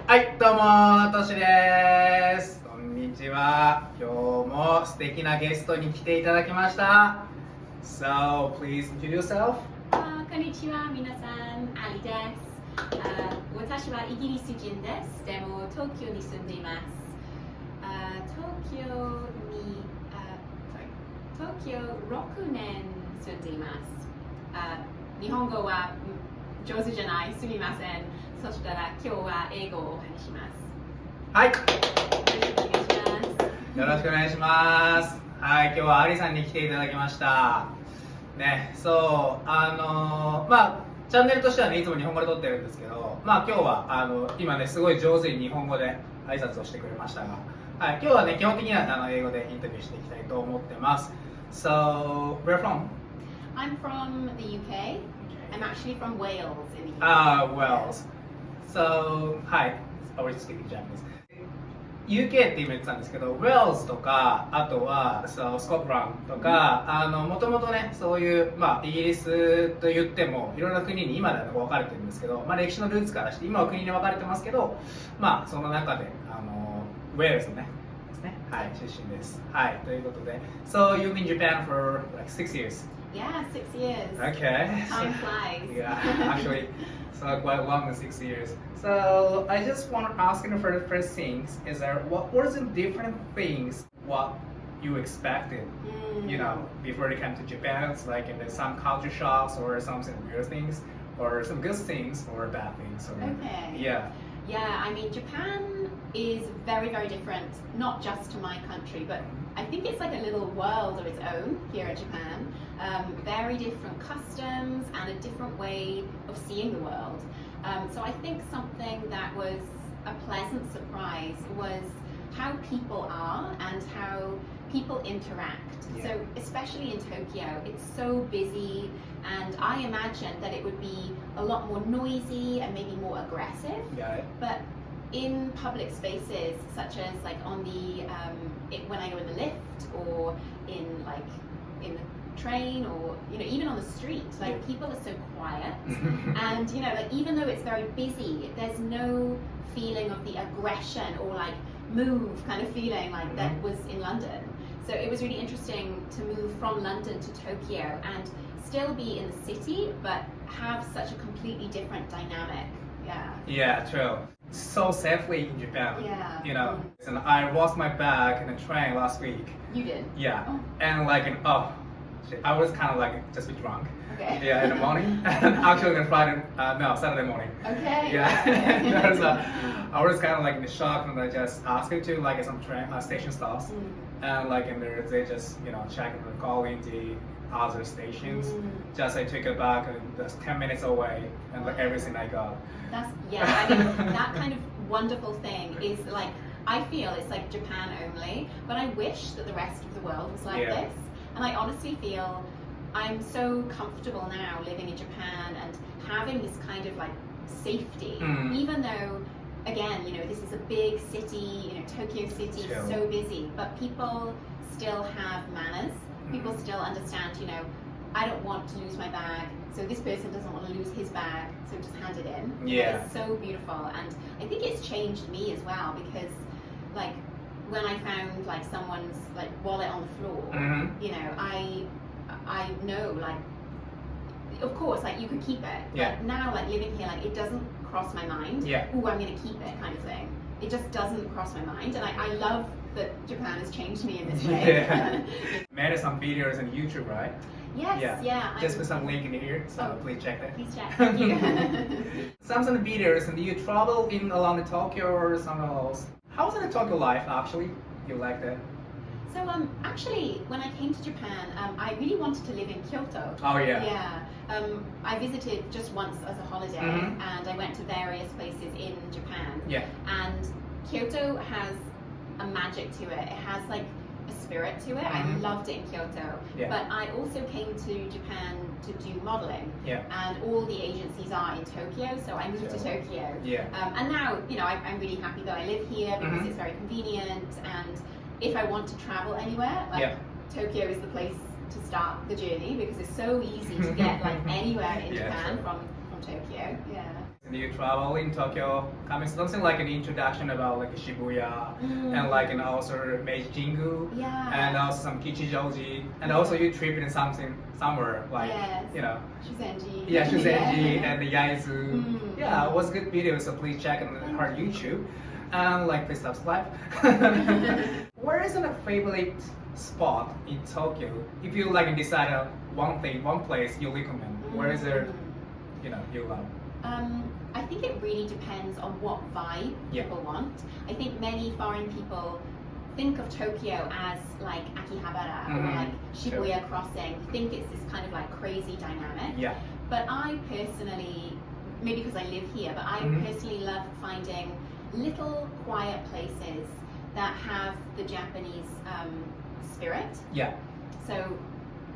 はい、どうも、としです。こんにちは。今日も素敵なゲストに来ていただきました。So, please introduce yourself. こんにちは、皆さん、アリです。私はイギリス人です。でも、東京に住んでいます。東京6年住んでいます。日本語は上手じゃない、すみません。そしたら今日は英語をお話します。はい。よろしくお願いします。よろしくお願いします。はい、今日はアリさんに来ていただきました。ね、そう、チャンネルとしてはね、いつも日本語で撮ってるんですけど、今日は今ね、すごい上手に日本語で挨拶をしてくれましたが、はい、今日はね、基本的には英語でインタビューしていきたいと思ってます。So, where from? I'm from the UK. I'm actually from Wales in the UK. Wales. So, hi, I was speaking Japanese. UK って今言ってたんですけど、Wales とか、あとはスコットランドとか、もともとね、そういう、イギリスと言っても、いろんな国に今では分かれてるんですけど、歴史のルーツからして、今は国に分かれてますけど、その中で、ウェールズのね、ですね、はい、出身です。はい、ということで、So, you've been in Japan for like 6 years? Yeah, 6 years. Okay. Time flies. Yeah, actually, so quite long than 6 years. So I just want to ask you for the first things is there what were the different things what you expected, you know, before you came to Japan? It's like in some culture shocks or something weird things, or some good things or bad things. Or, Okay. Yeah. Yeah, I mean, Japan is very, very different, not just to my country, but I think it's like a little world of its own here in Japan. Very different customs and a different way of seeing the world. So I think something that was a pleasant surprise was how people are and how people interact. Yeah. So especially in Tokyo, it's so busy, and I imagined that it would be a lot more noisy and maybe more aggressive. Got it. But in public spaces, such as like on the when I go in the lift or in the train or even on the street, like people are so quiet, and even though it's very busy, there's no feeling of the aggression or like move kind of feeling like that was in London. So it was really interesting to move from London to Tokyo and still be in the city, but have such a completely different dynamic. Yeah. Yeah, true. So safely in Japan. Yeah. And I lost my bag in a train last week. You did? Yeah. Oh. And shit, I was kind of like just a bit drunk. Okay. Yeah, in the morning. And actually on Saturday morning. Okay. Yeah. I was kind of like in shock, and I just asked her to like some train station stops, and like in there they just checking and calling the other stations. Just I took it back and just 10 minutes away, and like everything I got. I mean, that kind of wonderful thing is like, I feel it's like Japan only, but I wish that the rest of the world was like this. And I honestly feel I'm so comfortable now living in Japan and having this kind of like safety, even though, again, this is a big city, Tokyo City is so busy, but people still have manners. People still understand, I don't want to lose my bag, so this person doesn't want to lose his bag, so just hand it in. Yeah. It's so beautiful, and I think it's changed me as well, because like when I found like someone's like wallet on the floor, I know, like, of course, like you could keep it. But now, like living here, like it doesn't cross my mind. Oh, I'm gonna keep it, kind of thing. It just doesn't cross my mind, and I love that Japan has changed me in this way. Made some videos on YouTube, right? Yes, yeah. Just put some link in here, so please check that. Please check. Thank you. Some videos, and you travel in along the Tokyo or somewhere else. How was the Tokyo life actually? You liked it? So actually, when I came to Japan, I really wanted to live in Kyoto. Oh yeah. Yeah. I visited just once as a holiday, and I went to various places in Japan. Yeah. And Kyoto has a magic to it. It has like a spirit to it. I loved it in Kyoto. Yeah. But I also came to Japan to do modeling. Yeah. And all the agencies are in Tokyo, so I moved to Tokyo. Yeah. And now, I'm really happy that I live here because it's very convenient, and if I want to travel anywhere, like Tokyo is the place to start the journey because it's so easy to get like anywhere in Japan from Tokyo. Yeah. You travel in Tokyo, coming something like an introduction about like Shibuya and like and also Meiji Jingu and also some Kichijoji and also you trip in somewhere like you know Shuzenji. Shuzenji and the Yaizu. Yeah, it was good video, so please check on her YouTube and like please subscribe. Where is a favorite spot in Tokyo? If you like decide on one place you recommend, where is there you love? I think it really depends on what vibe people want. I think many foreign people think of Tokyo as like Akihabara or like Shibuya Crossing, think it's this kind of like crazy dynamic. But I personally, maybe because I live here, but I personally love finding little quiet places that have the Japanese spirit. So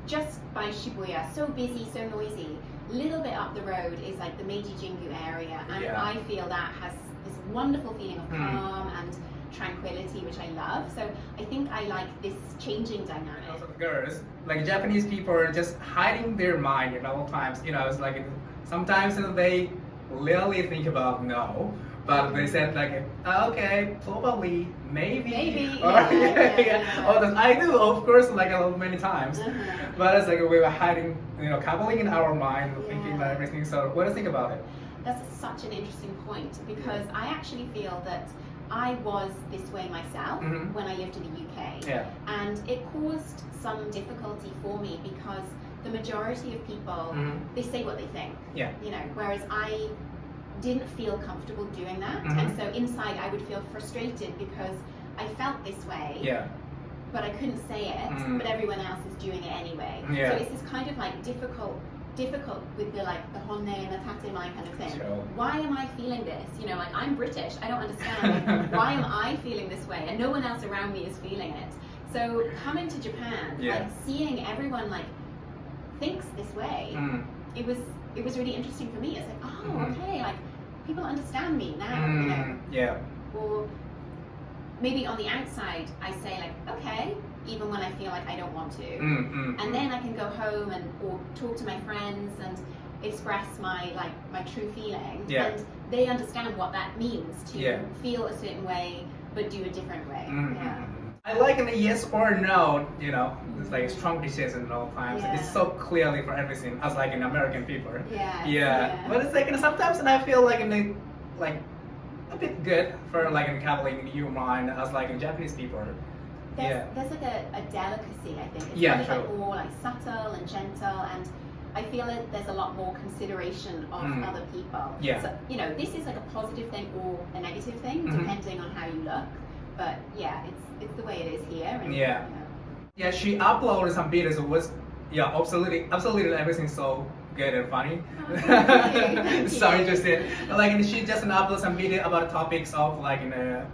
just by Shibuya, so busy, so noisy, little bit up the road is like the Meiji Jingu area, and I feel that has this wonderful feeling of calm and tranquility, which I love. So I think I like this changing dynamic. Also the girls, like Japanese people are just hiding their mind at all times. It's like sometimes they really think about no, but they said like, okay, probably, maybe. Or, I do, of course, like many times. But it's like we were hiding, coupling in our mind, thinking about everything. So what do you think about it? That's such an interesting point, because I actually feel that I was this way myself when I lived in the UK. And it caused some difficulty for me because the majority of people, they say what they think. Whereas I didn't feel comfortable doing that. And so inside I would feel frustrated because I felt this way. But I couldn't say it, but everyone else is doing it anyway. So it's this kind of like difficult with the like the honne and the tatemai kind of thing. Why am I feeling this? Like I'm British, I don't understand. Why am I feeling this way? And no one else around me is feeling it. So coming to Japan, like seeing everyone like thinks this way, it was really interesting for me. It's like, oh, okay, like people understand me now, Or maybe on the outside, I say like, okay, even when I feel like I don't want to. And then I can go home or talk to my friends and express my true feeling. And they understand what that means to feel a certain way, but do a different way. I like in the yes or no, it's like strong decision at all times. It's so clearly for everything, as like in American people. But it's like sometimes and I feel like a bit good for like in coupling your mind as like in Japanese people. There's like a delicacy, I think. It's kind of like more like subtle and gentle, and I feel that there's a lot more consideration of other people. So this is like a positive thing or a negative thing, depending on how you look. But it's the way it is here. And, she uploaded some videos. It was absolutely everything so good and funny. So interesting. Like she just uploaded some video about topics of like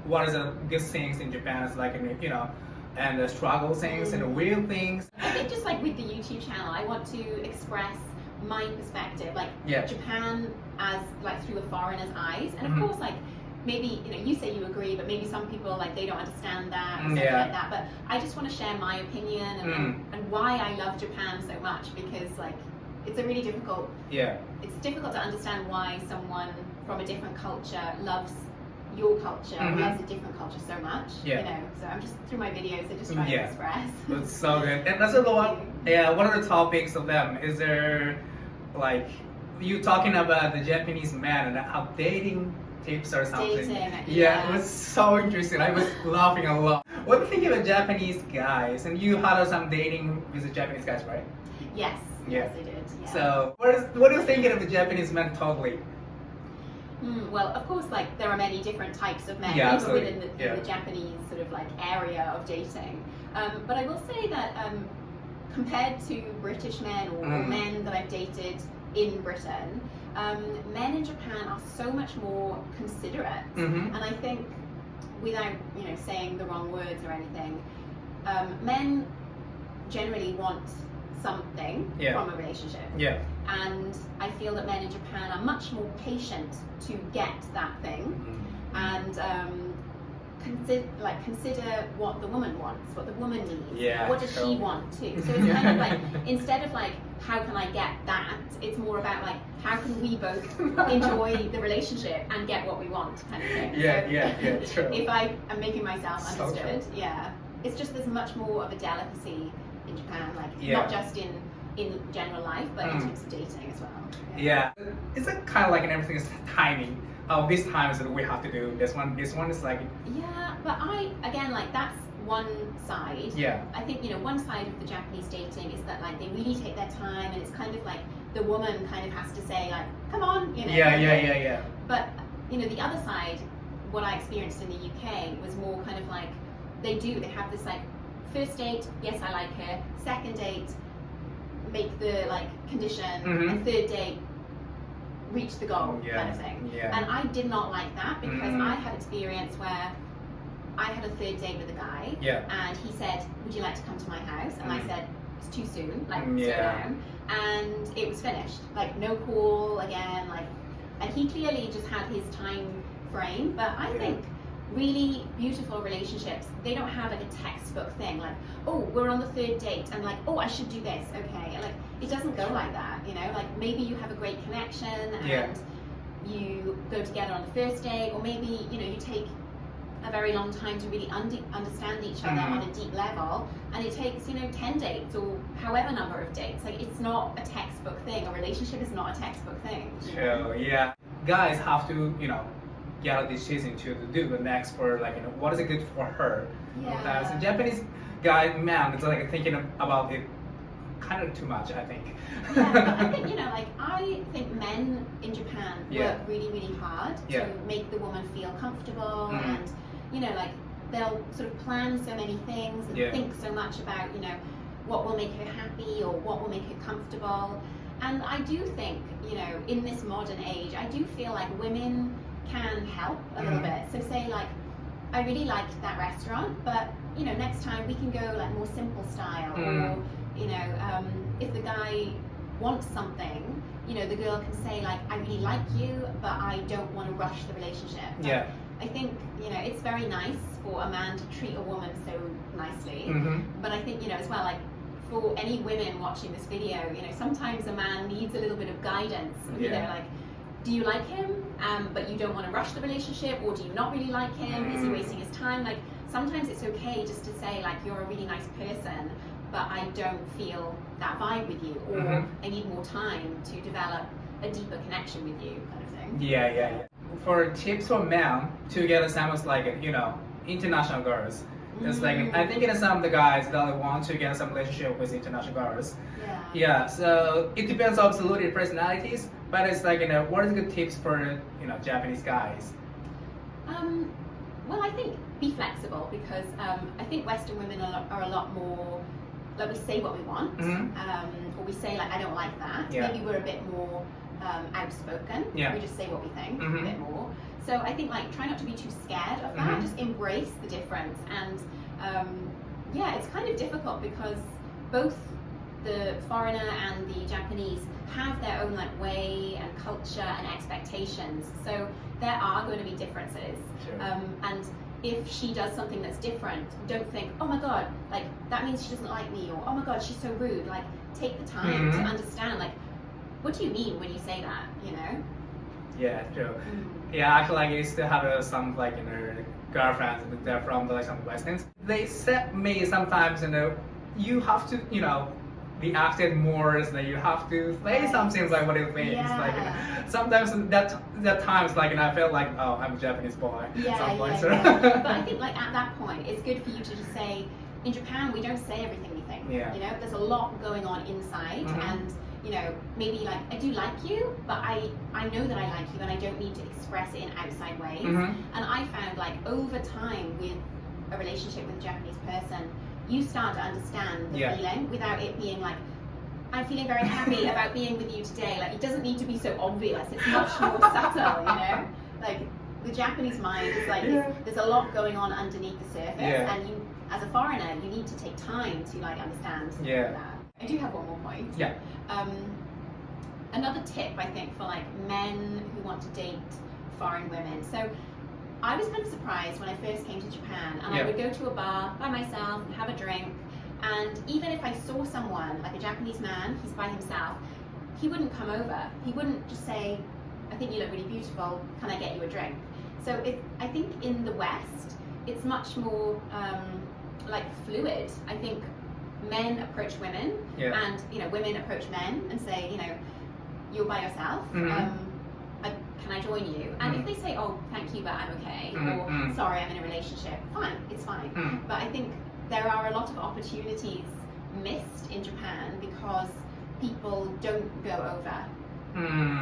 what is the good things in Japan. It's like and the struggle things and the weird things. I think just like with the YouTube channel, I want to express my perspective, like Japan as like through a foreigner's eyes, and of course like. Maybe you say you agree, but maybe some people like they don't understand that or something like that. But I just want to share my opinion and why I love Japan so much, because like it's a really difficult. It's difficult to understand why someone from a different culture loves your culture, or loves a different culture so much. So I'm just through my videos, I just try to express. That's so good. And that's the one. One of the topics of them is there, like you talking about the Japanese man and how dating tips or something. It was so interesting. I was laughing a lot. What do you think about Japanese guys? And you had some dating with the Japanese guys, right? Yes. Yes, I did. So what are you thinking of the Japanese men totally? Well, of course, like there are many different types of men even within the Japanese sort of like area of dating. But I will say that compared to British men or men that I've dated in Britain, men in Japan are so much more considerate, and I think, without saying the wrong words or anything, men generally want something from a relationship, and I feel that men in Japan are much more patient to get that thing, and consider what the woman wants, what the woman needs. Yeah, what does she totally. want too? So it's kind of like, instead of like, how can I get that? It's more about like, how can we both enjoy the relationship and get what we want, kind of thing. Yeah, true. If I am making myself So understood, true. yeah. It's just there's much more of a delicacy in Japan, like Yeah. not just in general life, but in terms of dating as well. Yeah, it's like kind of like everything is timing. Oh, this time is that we have to do this one. This one is like, Yeah, but again, like that's one side. yeah, I think, one side of the Japanese dating is that like they really take their time, and it's kind of like the woman kind of has to say like, come on, yeah. But the other side, what I experienced in the UK was more kind of like they have this like first date, yes I like her, second date, make the like condition, and third date, reach the goal, kind of thing. Yeah. And I did not like that because I had experience where I had a third date with a guy, and he said, would you like to come to my house? And I said, it's too soon, like slow down. And it was finished, like no call again, like, and he clearly just had his time frame. But I think really beautiful relationships, they don't have like a textbook thing like, oh, we're on the third date and like, oh, I should do this, okay, like it doesn't go like that, like maybe you have a great connection and you go together on the first date, or maybe you take a very long time to really understand each other on a deep level, and it takes 10 dates or however number of dates. Like it's not a textbook thing. A relationship is not a textbook thing. True. Yeah, guys have to get a decision to do the next for like what is it good for her. As a Japanese guy, man, it's like thinking about it kind of too much, I think. Yeah, but I think I think men in Japan work really, really hard to make the woman feel comfortable, and like they'll sort of plan so many things and think so much about what will make her happy or what will make her comfortable. And I do think in this modern age, I do feel like women can help a little bit. So say like, I really liked that restaurant, but next time we can go like more simple style, or if the guy wants something, the girl can say like, I really like you, but I don't want to rush the relationship. Yeah. I think it's very nice for a man to treat a woman so nicely, but I think as well, like for any women watching this video, sometimes a man needs a little bit of guidance. Like, do you like him, but you don't want to rush the relationship, or do you not really like him? Is he wasting his time? Like sometimes it's okay just to say like, you're a really nice person, but I don't feel that vibe with you, or I need more time to develop a deeper connection with you, kind of thing. Yeah. For tips for men to get someone like international girls, it's like I think some of the guys that want to get some relationship with international girls. Yeah. So it depends on absolutely personalities, but it's like what is good tips for Japanese guys? Well, I think be flexible, because I think Western women are a lot more like, we say what we want, or we say like, I don't like that. Maybe we're a bit more outspoken. We just say what we think a bit more. So I think like, try not to be too scared of that. Just embrace the difference. And it's kind of difficult because both the foreigner and the Japanese have their own like way and culture and expectations. So there are going to be differences. And if she does something that's different, don't think, oh my god, like that means she doesn't like me, or oh my god, she's so rude. Like take the time to understand, like, what do you mean when you say that, Yeah, true. Yeah, actually, like, I used to have some like girlfriends, they're from like some Westerns. They said me sometimes, you have to be acted more, so that you have to say something like what you think. Like sometimes that times like I felt like, oh, I'm a Japanese boy. But I think like at that point, it's good for you to just say, in Japan we don't say everything we think. There's a lot going on inside, and maybe like, I do like you, but I know that I like you, and I don't need to express it in outside ways. And I found like over time with a relationship with a Japanese person, you start to understand the feeling without it being like, I'm feeling very happy about being with you today. Like it doesn't need to be so obvious. It's much more subtle, Like the Japanese mind is like, there's a lot going on underneath the surface, and you, as a foreigner, you need to take time to like understand that. I do have one more point. Another tip I think for like men who want to date foreign women. So I was kind of surprised when I first came to Japan, and I would go to a bar by myself and have a drink, and even if I saw someone, like a Japanese man, he's by himself, he wouldn't come over. He wouldn't just say, I think you look really beautiful, can I get you a drink? So I think in the West, it's much more like fluid. I think men approach women, and women approach men and say, you're by yourself. Can I join you? And if they say, oh, thank you, but I'm okay, or sorry, I'm in a relationship, fine, it's fine. But I think there are a lot of opportunities missed in Japan because people don't go over.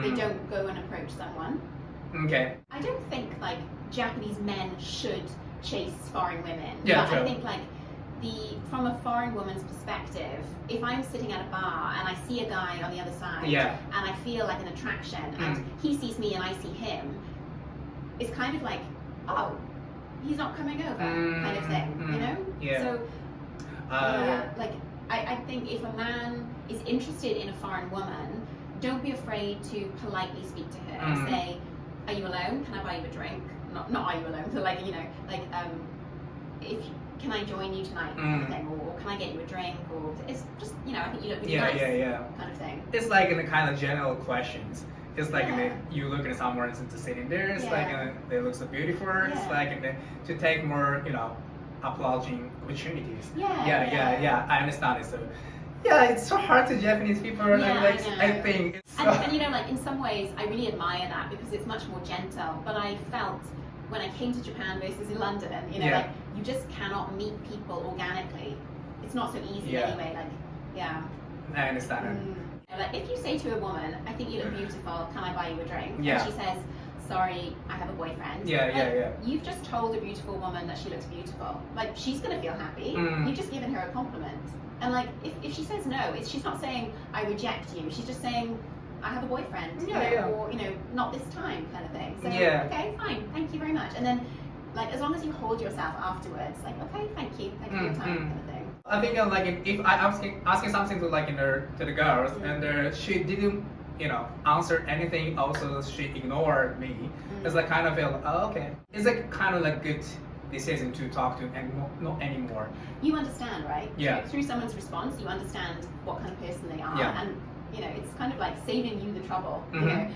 They don't go and approach someone. Okay. I don't think like Japanese men should chase foreign women. Yeah, but true. I think like from a foreign woman's perspective, if I'm sitting at a bar and I see a guy on the other side and I feel like an attraction and he sees me and I see him, it's kind of like, oh, he's not coming over kind of thing, Yeah. So like I think if a man is interested in a foreign woman, don't be afraid to politely speak to her and say, are you alone? Can I buy you a drink? Not are you alone? So like can I join you tonight? Kind of thing, or can I get you a drink? Or it's just I think you look really nice. Kind of thing. It's like in the kind of general questions. It's like you look at someone and just sitting there. It's like they look so beautiful. It's like to take more applauding opportunities. Yeah. I understand it. So it's so hard to Japanese people. I think. It's so and like in some ways, I really admire that because it's much more gentle. But I felt when I came to Japan versus in London, like you just cannot meet people organically. It's not so easy anyway. I understand. Like if you say to a woman, I think you look beautiful, can I buy you a drink? Yeah. And she says, sorry, I have a boyfriend. You've just told a beautiful woman that she looks beautiful. Like she's gonna feel happy. You've just given her a compliment. And like if she says no, she's not saying I reject you. She's just saying I have a boyfriend. Or not this time kind of thing. So okay, fine, thank you very much. And then like as long as you hold yourself afterwards, like okay, thank you for your time kind of thing. I think like if I asking something to like to the girls and she didn't answer anything, also she ignored me. It's like kind of feel oh, okay. It's like kind of like good decision to talk to and not anymore. You understand, right? Yeah. Through someone's response, you understand what kind of person they are, Yeah. and it's kind of like saving you the trouble.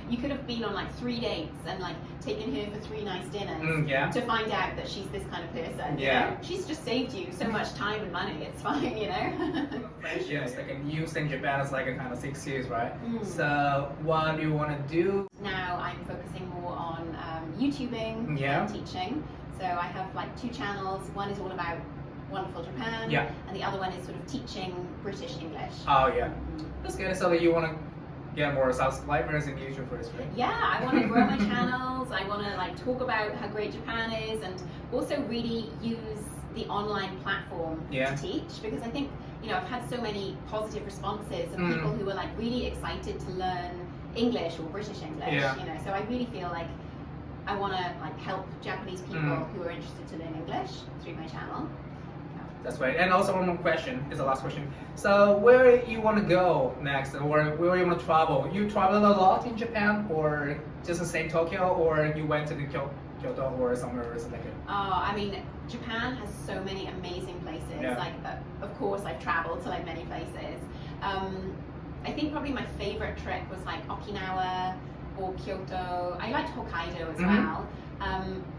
You could have been on like 3 dates and like taken her for 3 nice dinners to find out that she's this kind of person. She's just saved you so much time and money. It's fine, Yes, like you in Japan is like a kind of 6 years, right? So what do you want to do? Now I'm focusing more on YouTubing and teaching. So I have like 2 channels. One is all about wonderful Japan, and the other one is sort of teaching British English. Oh yeah, that's good. So that you want to get more subscribers in YouTube first, right? Yeah, I want to grow my channels. I want to like talk about how great Japan is, and also really use the online platform to teach, because I think I've had so many positive responses of people who are like really excited to learn English or British English. So I really feel like I want to like help Japanese people who are interested to learn English through my channel. That's right. And also one more question is the last question. So where you want to go next, or where you want to travel? You traveled a lot in Japan, or just stay in Tokyo, or you went to the Kyoto or somewhere else like it? I mean, Japan has so many amazing places. Like, of course, I've traveled to like many places. I think probably my favorite trip was like Okinawa or Kyoto. I liked Hokkaido as well.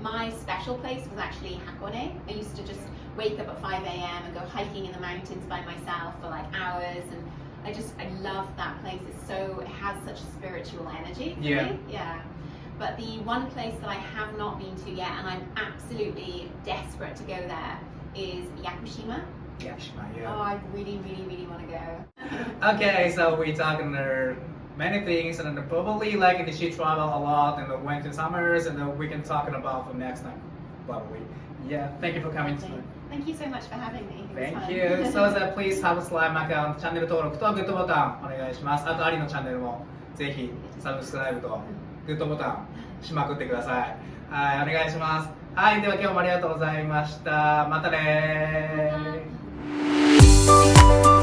My special place was actually Hakone. I used to just wake up at 5 a.m. and go hiking in the mountains by myself for like hours, and I love that place. It has such a spiritual energy for me. Yeah. But the one place that I have not been to yet, and I'm absolutely desperate to go there, is Yakushima. Yakushima, Oh, I really, really, really want to go. Okay, so we're talking many things, and probably like she traveled a lot and went to summers, and we can talk about for next time, probably. Yeah, thank you for coming tonight. Thank you so much for having me. Thank you. So that please subscribe my account, チャンネル登録とグッドボタンお願いします。あとアリのチャンネルもぜひサブスクライブとグッドボタンしまくってください。はい、お願いします。はい、では今日もありがとうございました。またねー。